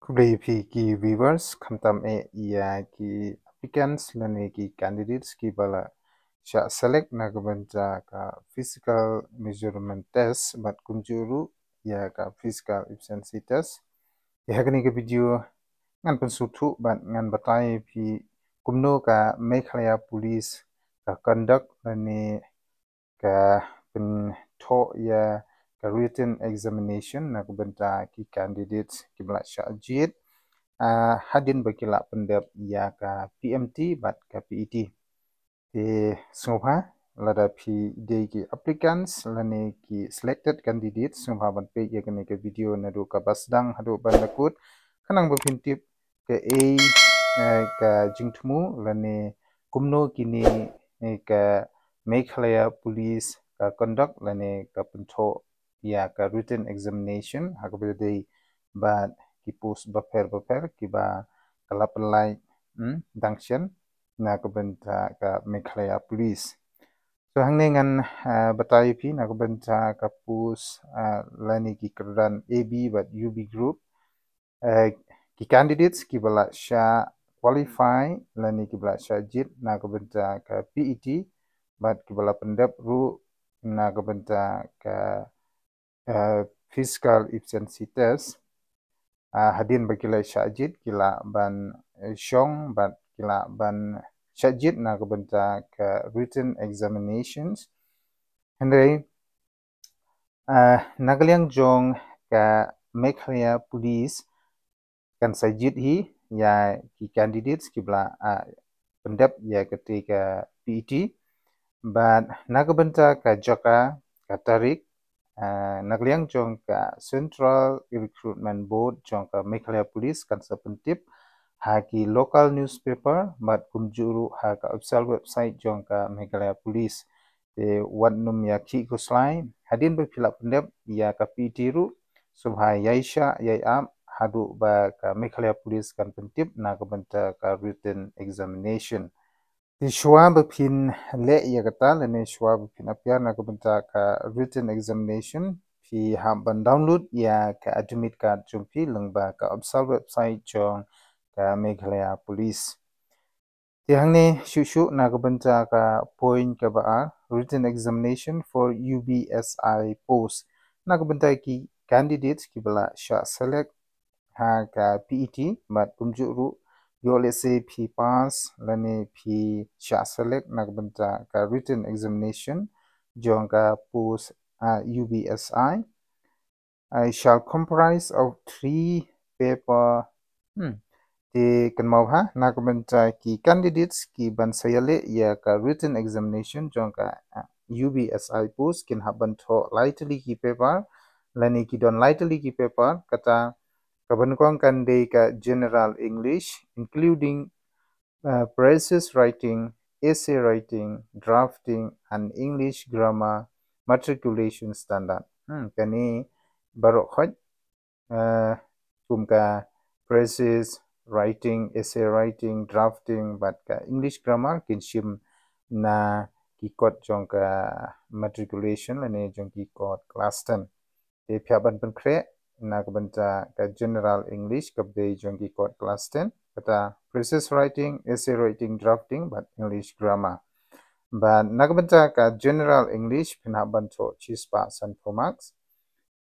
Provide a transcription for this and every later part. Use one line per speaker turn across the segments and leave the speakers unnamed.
Kublai ki viewers khamtam ya ki applicants lane ki candidates ki bala sha select na kabanja ka physical measurement test but kunjuru ya ka physical efficiency test ya kani ke video ngan pensuthu but ngan batai pi kumno ka Meghalaya police ka conduct lane ka pen tho ya ka written examination na kubenta ki candidates ki bala jit hadin bakila pendep ya ka PMT but ka PET te sungha lada pi de ki applicants lane ki selected candidates sungha ban pe ya kene ke video na do ka basdang hadu ban nakut kanang bapintip ke ka jingthmu lane kumno kini ka Meghalaya police ka conduct lane ka pentho ya ka written examination hakabede but ki post baper ki ba kalapalai dangchen na kabenta ka Meghalaya police so hangne ngan batai pi na kabenta ka post lani ki kerdan AB but UB group ki candidates ki bala sha qualify lani ki bala sha jit na kabenta ka PET but ki bala pendap ru na kabenta ka physical efficiency test hadin bakila syajid kila ban syong bat kila ban syajid na kabenta ka written examinations handai nagaliang jong ka Meghalaya police kan syajid hi ya ki candidates kibla pendap ya ketika PET but nagabenta ka jaka ka tarik nagaliang jong ka Central Recruitment Board jong ka Meghalaya Police kan sepentip ha ki local newspaper but kumjuru ha ka official website jong ka Meghalaya Police te wadnum ya ki kuslai hadin bepila pendep ya ka pitiru subha yaisha yayam hadu ba ka Meghalaya Police kan pentip na kabenta ka written examination di shwa bepin le ya kata lene shwa bepin apyar na kabenta ka written examination pi hamban download ya ka admit card jumpi lengba ka official website jong ka Meghalaya Police tihangne shushu na kabenta ka point ka ba written examination for UBSI post na kabenta ki candidates ki bala sha select ha ka PET but kumjuru yo let's say P pass lane P sha select na kabenta ka written examination jong ka post UBSI I shall comprise of 3 paper di kenmau ha na kabenta ki candidates ki ban sayale ya ka written examination jong ka UBSI post kin haban tho lightly ki paper lani ki don lightly ki paper kata kabankong kan de ka general English including phrases writing essay writing drafting and English grammar matriculation standard kani barok khoj kumka phrases writing essay writing drafting but ka English grammar kinshim na ki kot jong ka matriculation lane jong ki kot class 10 te phyaban pen khre na kabenta ka general English kabde jong ki kot class 10 kata phrases writing essay writing drafting but English grammar but na kabenta ka general English phinaban tho chispa san marks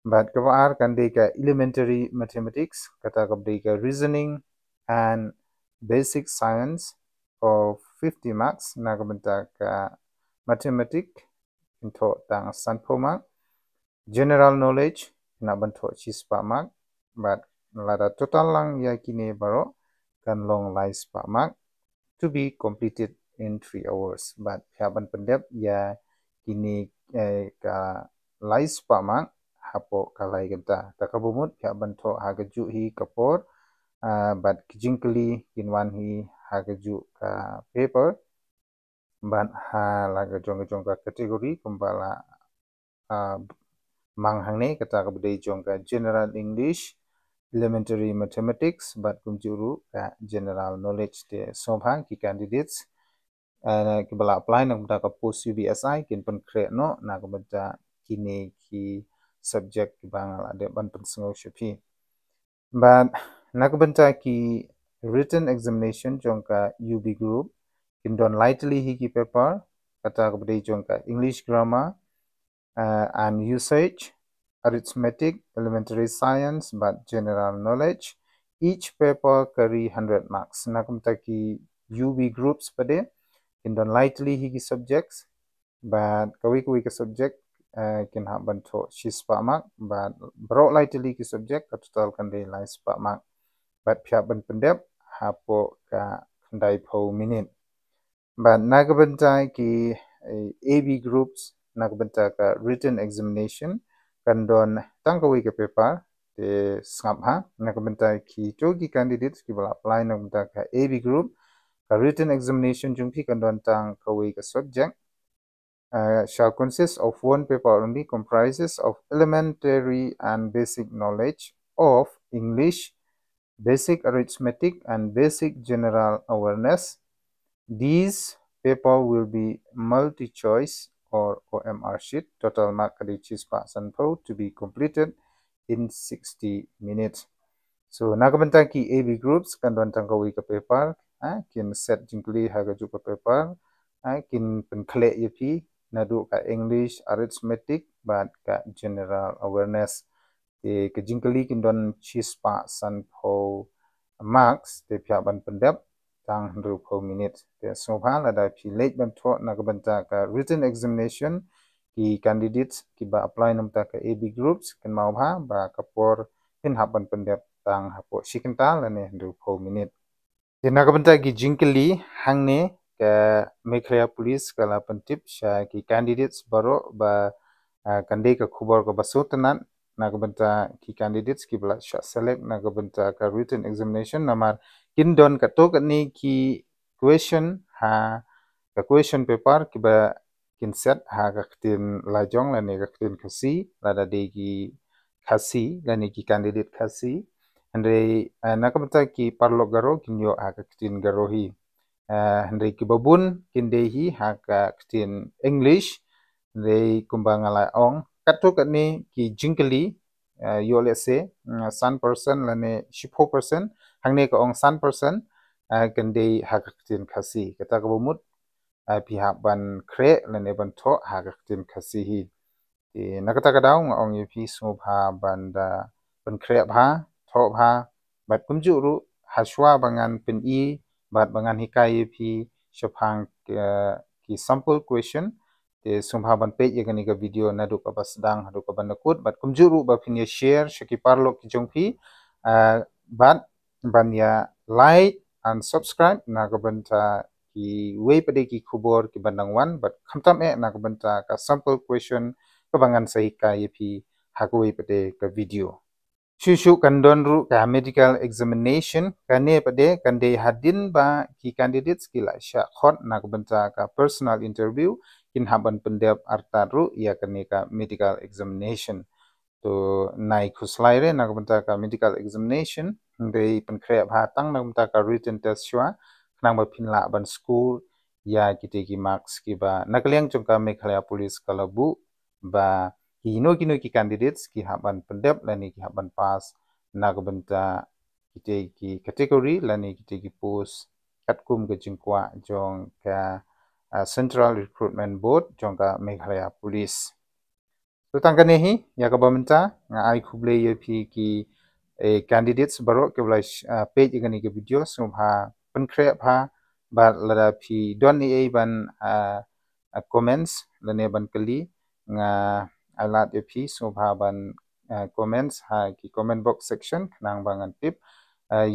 but kabar kande ka elementary mathematics kata kabde ka reasoning and basic science of 50 marks na kabenta ka mathematics into tang san mark general knowledge na bantu chispa mark but lada total lang ya kini baro kan long lies pa mark to be completed in 3 hours but haban pendep ya kini ka lies pa mark hapo kalai genta takabumut haban tho hagaju hi kapor but kijingkali kinwan hi hagaju ka paper but ha laga jong ka kategori kumbala manghangne kata kabde jong ka general English elementary mathematics but kumjuru ka general knowledge te sobhang ki candidates ki bala apply na ka post UBSI kin pen kre no na kabda kini ki subject ki bangal ade ban pen sengo shepi But nakabenta ki written examination jongka UB group kindon lightly hiki paper kata kabde jongka English grammar and usage, arithmetic, elementary science, but general knowledge. Each paper carry 100 marks. Nakabenta ki UB groups pade kindon lightly hiki subjects, but kawi ke subject can have bantu shispa mark, but broad lightly ki subject total kan de lai spa mark. But pihak ban pendep hapo ka kandai po minute. But nagabenta ki AB groups nagabenta ka written examination kandon tangkawi ke paper de sngap ha nagabenta ki togi candidates ki bala apply nagabenta ka AB group ka written examination jungpi kandon tangkawi ke subject shall consist of one paper only comprises of elementary and basic knowledge of English, basic arithmetic and basic general awareness. These paper will be multi-choice or OMR sheet, total mark kadichispa sanpo to be completed in 60 minutes. So nakabenta ki AB groups kandon tangkawi ka paper, kin set jingkli haga juga paper, kin penkle yepi nadu ka English, arithmetic, but ka general awareness. Ke jingkli kindon chispa sanpo marks te pihak ban pendap tang 20 minutes. So hal ada pilih bantu nakabenta ka written examination ki candidates ki ba apply namta ka AB groups kan mau ha ba kapor hin haban pendap tang hapo shikental lane 20 minutes. Di nakabenta ki jingkeli hangne ka Meghalaya police kala pentip sya ki candidates baro ba kandai ka khubor ka basutanan nakabenta ki candidates ki bala sya select nakabenta ka written examination namar kindon ka tok ni ki question ha ka question paper ki ba kin set ha ka tin lajong lane ka tin kasi lada de ki kasi lane ki candidate kasi andre nakabenta ki parlo garo kinyo ha ka tin garohi andre ki babun kindehi ha ka tin English andre kumbangalai ong katuk ni ki jingkeli yo let's say sun person lane 10% hangne ka ong sun person kende hakatin kasi kata ka bumut pihak ban kre lane ban tho hakatin kasi hi nakata ka daw ong yepi subha banda ban kre bha tho bha bat kumjuru haswa bangan pen I bat bangan hikai yepi shapang ki sample question te sumha ban page ye gani ka video na du ka basdang hadu ka ban nakut bat kumjuru ba pinya share shaki parlo ki jongpi bat ban ya like and subscribe na ka banta ki way pade ki khubor ki bandang wan but khamtam na ka banta ka sample question ka bangan sahi ka yepi hakwe pade ka video shushu kandon ru ka medical examination kane pade kande hadin ba ki candidates ki la sha khot na ka banta ka personal interview kin haban pendep artaru ya kane ka medical examination to nai khuslai re na ka banta ka medical examination de penkre bha tang na banta ka written test shwa nang ba phinla ban school ya kite ki marks ki ba nakliang chungka Meghalaya police kalabu ba kino ki candidates ki haban pendep lani ki haban pass na ka banta kite ki category lani kite ki post katkum ke jingkwa jong ka Central Recruitment Board jong ka Meghalaya police so tangkane hi ya ka bamenta nga ai khuble ye phi ki candidates baro ke bla page gani ke video sumha penkre bha ba lada phi don ei ban comments lane ban kali nga alat ye phi sumha ban comments ha ki comment box section nang bangan tip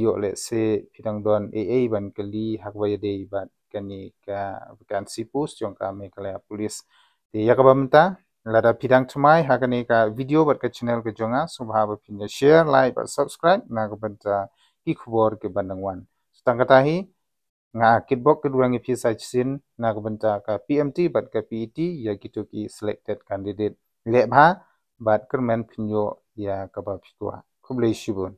yo le se phidang don ei ban kali hakwa de ban kani ka vacancy post jong ka Meghalaya police te ya ka bamenta lada pidang tumai hakane ka video bat ka channel ke jonga subha ba pinya share like ba subscribe na ka banta ki khubor ke bandang wan tangkata hi nga kitbok ke durang pi sin na ka banta ka PMT bat ka PET ya gitu ki selected candidate le bha bat kermen pinyo ya ka ba pitwa khublei shibun